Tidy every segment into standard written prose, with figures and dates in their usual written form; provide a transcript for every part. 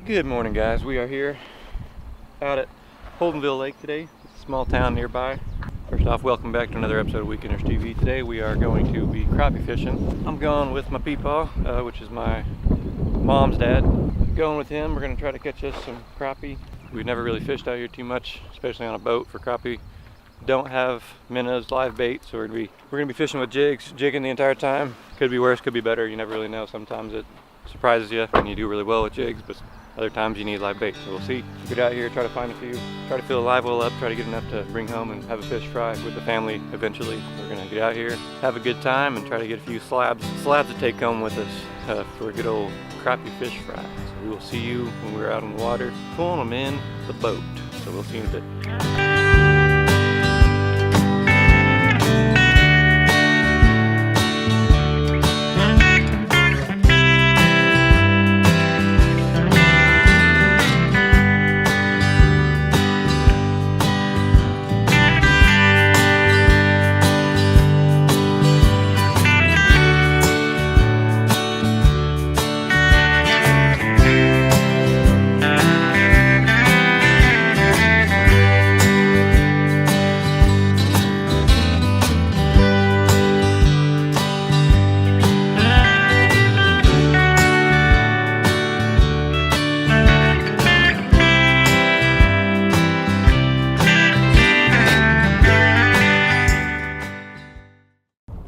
Good morning, guys. We are here out at Holdenville Lake today. It's a small town nearby. First off, welcome back to another episode of Weekenders TV. Today we are going to be crappie fishing. I'm going with my Peepaw, which is my mom's dad. Going with him, we're going to try to catch us some crappie. We've never really fished out here too much, especially on a boat for crappie. Don't have minnows, live bait, so we're gonna be fishing with jigs, jigging the entire time. Could be worse, could be better. You never really know. Sometimes it surprises you and you do really well with jigs, but other times you need live bait. So we'll see. Get out here, try to find a few, try to fill a live well up, try to get enough to bring home and have a fish fry with the family eventually. We're gonna get out here, have a good time, and try to get a few slabs to take home with us for a good old crappie fish fry. So we will see you when we're out on the water, pulling them in the boat. So we'll see you in a bit.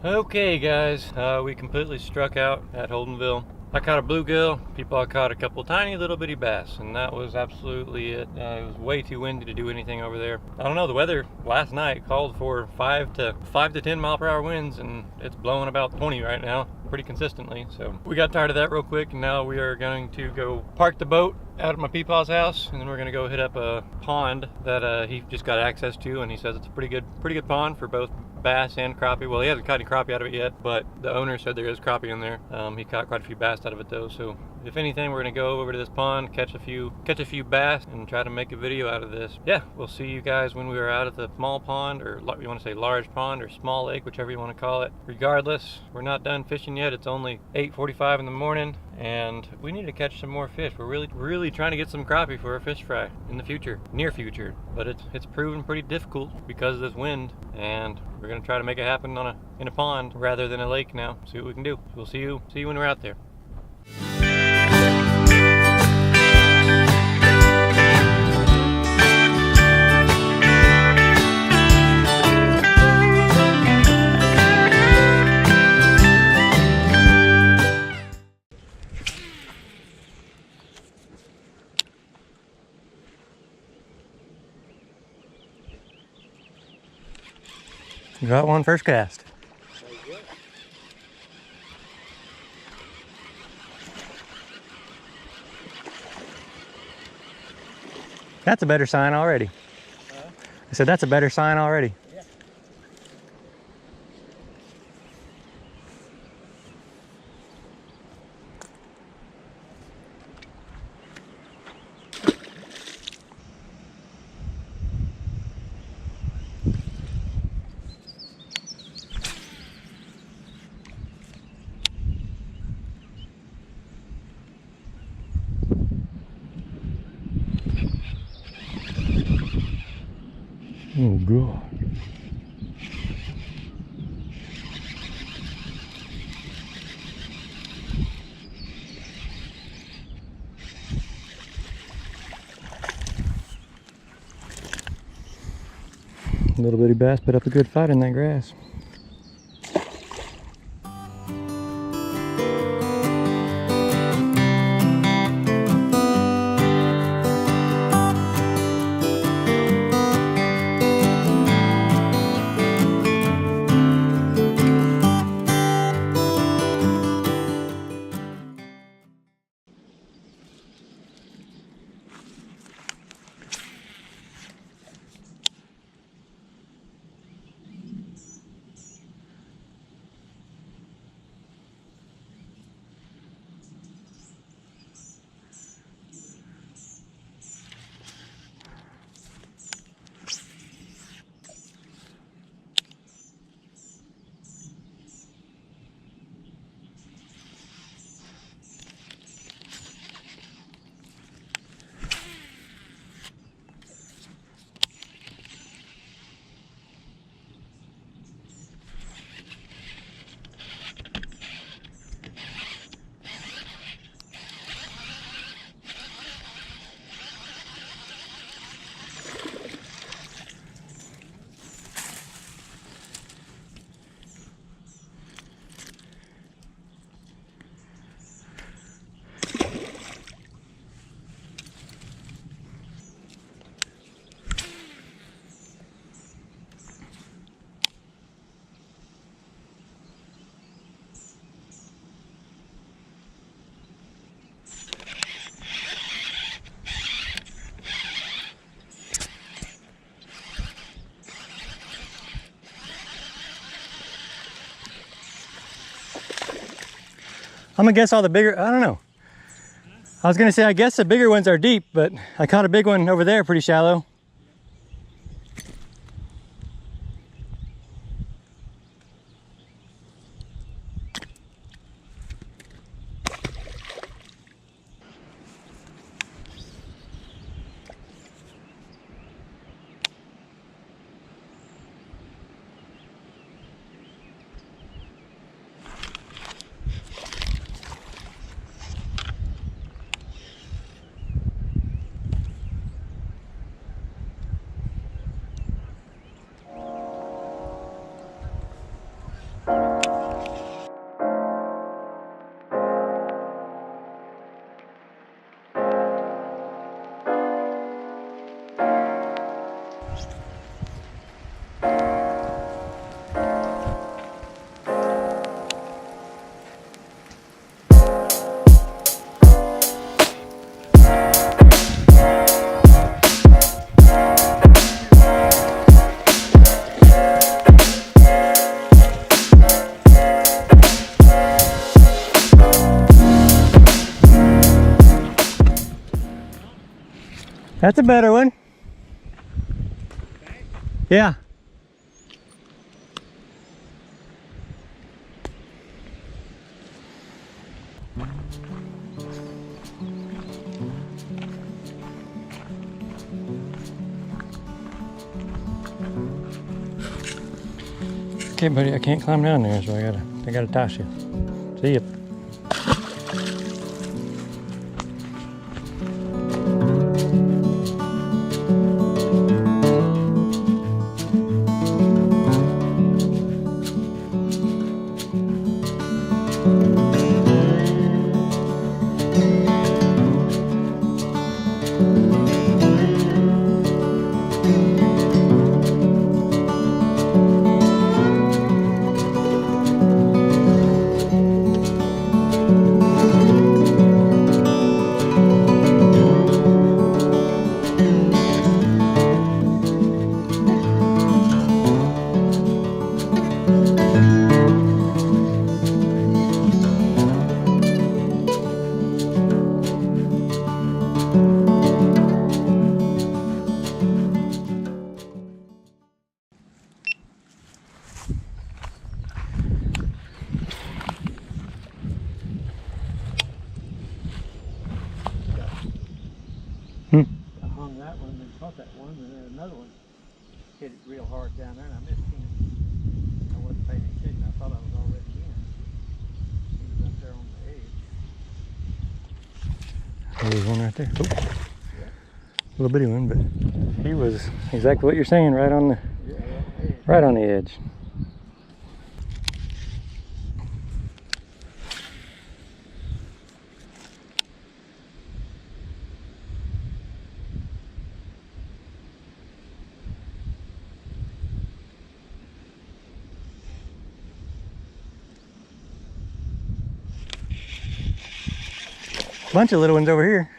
Okay guys, we completely struck out at Holdenville. I caught a bluegill, Peepaw caught a couple tiny little bitty bass, and that was absolutely it. It was way too windy to do anything over there. I don't know, the weather last night called for 5 to 10 mile per hour winds, and it's blowing about 20 right now, pretty consistently. So we got tired of that real quick, and now we are going to go park the boat out at my Peepaw's house, and then we're gonna go hit up a pond that he just got access to, and he says it's a pretty good pond for both bass and crappie. Well, he hasn't caught any crappie out of it yet, but the owner said there is crappie in there. He caught quite a few bass out of it though, so if anything, we're gonna go over to this pond, catch a few bass, and try to make a video out of this. Yeah, we'll see you guys when we are out at the small pond, or you want to say large pond or small lake, whichever you want to call it. Regardless, we're not done fishing yet. It's only 8:45 in the morning, and we need to catch some more fish. We're really trying to get some crappie for a fish fry in the future, near future, but it's proven pretty difficult because of this wind, and we're gonna try to make it happen in a pond rather than a lake now. See what we can do. We'll see you when we're out there. Got one first cast. That's a better sign already. I said that's a better sign already. Yeah. Oh God. Little bitty bass put up a good fight in that grass. I'm gonna guess all the bigger, I don't know. I was gonna say, I guess the bigger ones are deep, but I caught a big one over there pretty shallow. That's a better one. Yeah. Okay, buddy, I can't climb down there, so I gotta toss you. See ya. I hung that one and caught that one, and then another one hit it real hard down there, and I missed him. I wasn't paying attention. I thought I was already in. He was up there on the edge. There's one right there. Oh. Yeah. A little bitty one, but he was exactly what you're saying, right on the edge. Bunch of little ones over here.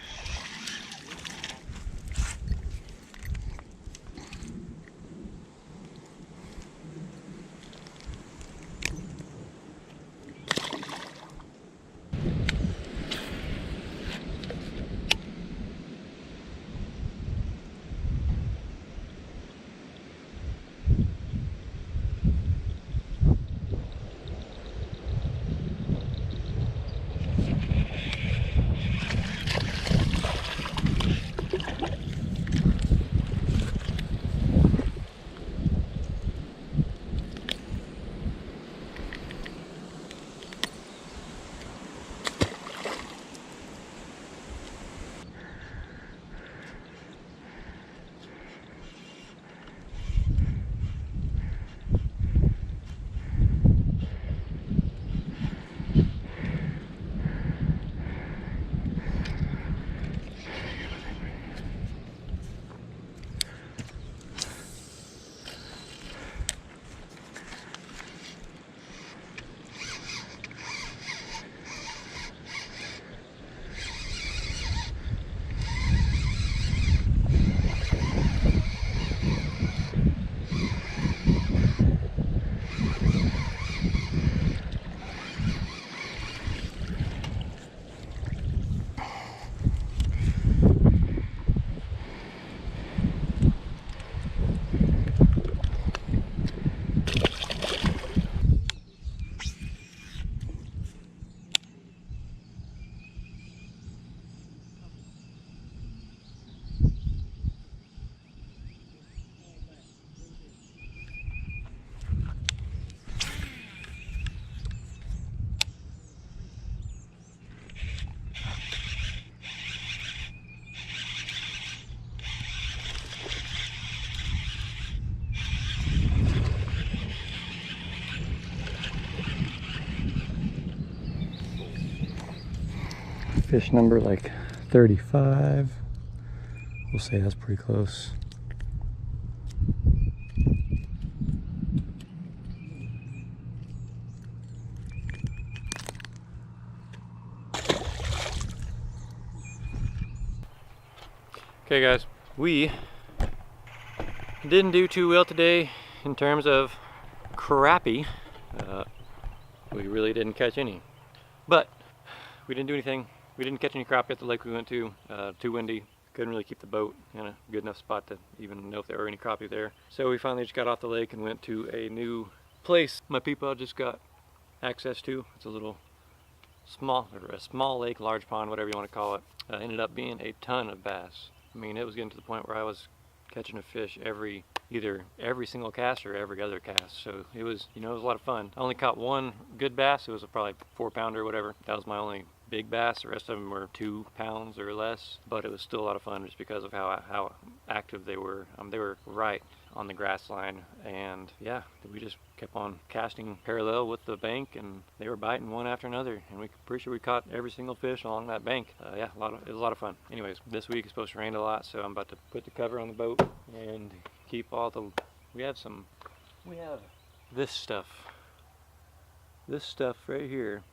fish number like 35. We'll say that's pretty close. Okay guys, we didn't do too well today in terms of crappie. We really didn't catch any, but we didn't do anything. We didn't catch any crappie at the lake we went to. Too windy. Couldn't really keep the boat in a good enough spot to even know if there were any crappie there. So we finally just got off the lake and went to a new place my Peepaw just got access to. It's a little small lake, large pond, whatever you want to call it. Ended up being a ton of bass. I mean, it was getting to the point where I was catching a fish either every single cast or every other cast. So it was, you know, it was a lot of fun. I only caught one good bass. It was probably 4-pounder or whatever. That was my only big bass. The rest of them were 2 pounds or less, but it was still a lot of fun just because of how active they were. They were right on the grass line, and yeah, we just kept on casting parallel with the bank, and they were biting one after another, and we pretty sure we caught every single fish along that bank. Yeah, it was a lot of fun. Anyways, this week is supposed to rain a lot, so I'm about to put the cover on the boat and keep all the. We have this stuff. This stuff right here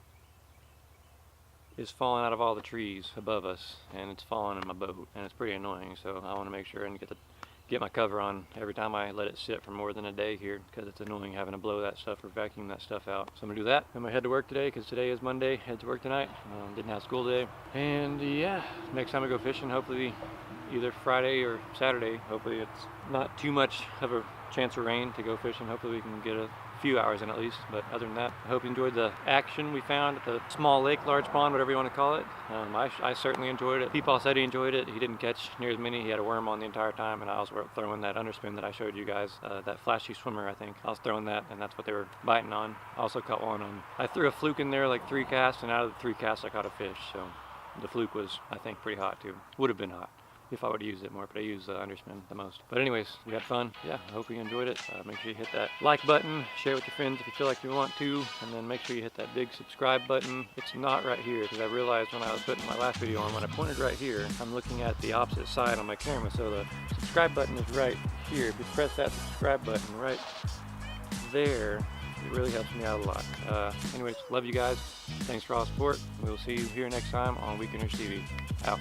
is falling out of all the trees above us, and it's falling in my boat, and it's pretty annoying. So I want to make sure and get my cover on every time I let it sit for more than a day here, because it's annoying having to blow that stuff or vacuum that stuff out. So I'm gonna do that. I'm gonna head to work today because today is Monday. Head to work tonight. Didn't have school today, and yeah, next time I go fishing, hopefully either Friday or Saturday. Hopefully it's not too much of a chance of rain to go fishing. Hopefully we can get a few hours in at least. But other than that, I hope you enjoyed the action we found at the small lake, large pond, whatever you want to call it. I certainly enjoyed it. Peepaw said he enjoyed it. He didn't catch near as many. He had a worm on the entire time, and I was throwing that underspin that I showed you guys, that flashy swimmer, I think. I was throwing that, and that's what they were biting on. I also caught one on. I threw a fluke in there like 3 casts, and out of the 3 casts I caught a fish. So the fluke was, I think, pretty hot too. Would have been hot if I would have used it more, but I use underspin the most. But anyways, we had fun. Yeah, I hope you enjoyed it. Make sure you hit that like button, share with your friends if you feel like you want to, and then make sure you hit that big subscribe button. It's not right here, because I realized when I was putting my last video on, when I pointed right here, I'm looking at the opposite side on my camera, so the subscribe button is right here. If you press that subscribe button right there, it really helps me out a lot. Anyways, love you guys. Thanks for all the support. We'll see you here next time on Weekenders TV. Out.